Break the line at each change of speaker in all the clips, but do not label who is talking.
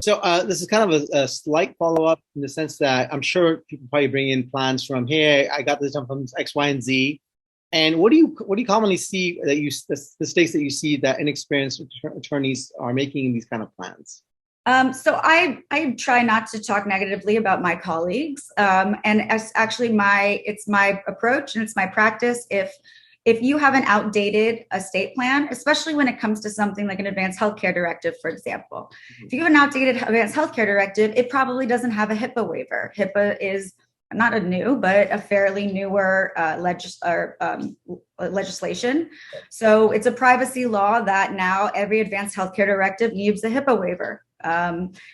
So this is kind of a slight follow-up in the sense that I'm sure people probably bring in plans from here. I got this done from X, Y, and Z. And what do you commonly see that the states that you see that inexperienced attorneys are making these kind of plans?
So I try not to talk negatively about my colleagues, and actually it's my approach and it's my practice. If you have an outdated estate plan, especially when it comes to something like an advanced healthcare directive, for example, if you have an outdated advanced healthcare directive, it probably doesn't have a HIPAA waiver. HIPAA is not a new, but a fairly newer legislation. So it's a privacy law that now every advanced healthcare directive needs a HIPAA waiver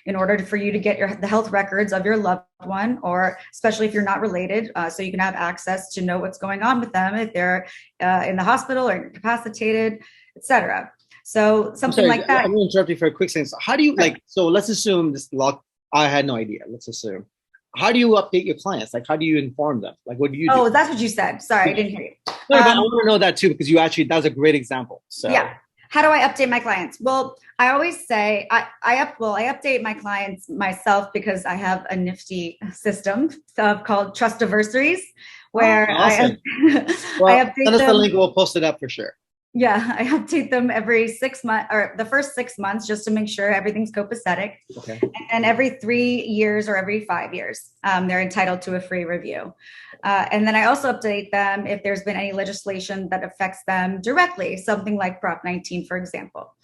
in order for you to get the health records of your loved one, or especially if you're not related, so you can have access to know what's going on with them if they're in the hospital or incapacitated, etc. So something like that.
I'm going to interrupt you for a quick second. So how do you so let's assume this law, I had no idea. Let's assume. How do you update your clients? Like, how do you inform them? Like, what do you do?
Oh, that's what you said. Sorry, I didn't hear you.
No, but I want to know that too, because that was a great example. So
yeah. How do I update my clients? Well, I always say I update my clients myself because I have a nifty system called Trust Anniversaries, where
awesome. I update send us the link. We'll post it up for sure.
Yeah, I update them every 6 months, or the first 6 months, just to make sure everything's copacetic.
Okay.
And every 3 years or every 5 years, they're entitled to a free review. And then I also update them if there's been any legislation that affects them directly, something like Prop 19, for example.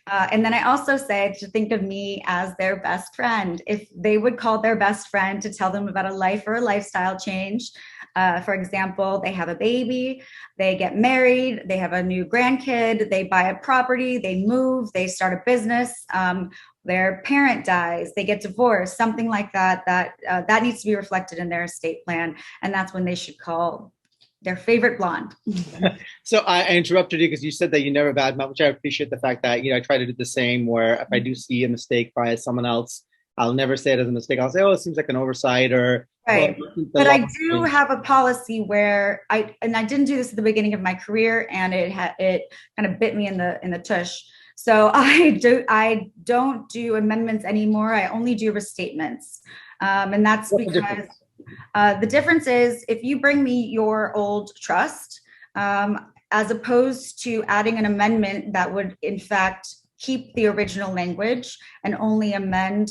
And then I also say to think of me as their best friend. If they would call their best friend to tell them about a life or a lifestyle change, for example, they have a baby, they get married, they have a new grandkid, they buy a property, they move, they start a business, their parent dies, they get divorced, something like that, that needs to be reflected in their estate plan. And that's when they should call their favorite blonde.
So I interrupted you because you said that you never badmouth, which I appreciate the fact that, I try to do the same, where if I do see a mistake by someone else, I'll never say it as a mistake. I'll say, oh, it seems like an oversight, or
right. But I do have a policy where I didn't do this at the beginning of my career, and it kind of bit me in the tush. So I don't do amendments anymore. I only do restatements, and that's because the difference is if you bring me your old trust, as opposed to adding an amendment that would in fact keep the original language and only amend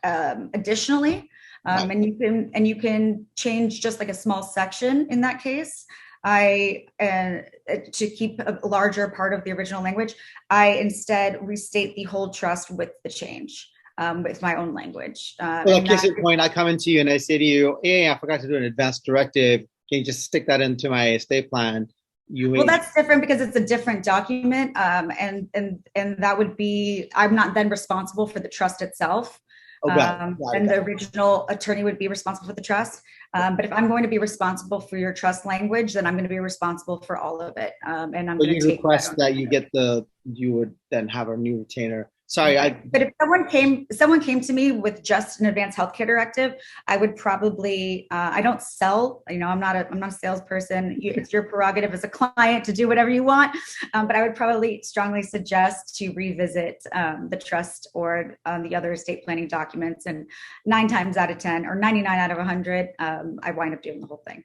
additionally, and you can change just like a small section in that case. To keep a larger part of the original language, I instead restate the whole trust with the change, with my own language.
Well, case in point, I come into you and I say to you, hey, I forgot to do an advanced directive. Can you just stick that into my estate plan?
Well, that's different because it's a different document, and that would be, I'm not then responsible for the trust itself. And the original attorney would be responsible for the trust. But if I'm going to be responsible for your trust language, then I'm going to be responsible for all of it. And I'm going to
request that you would then have a new retainer. Sorry,
but if someone came to me with just an advanced healthcare directive, I would probably, I don't sell, I'm not a salesperson. It's your prerogative as a client to do whatever you want. But I would probably strongly suggest to revisit the trust or the other estate planning documents. And 9 times out of 10 or 99 out of 100, I wind up doing the whole thing.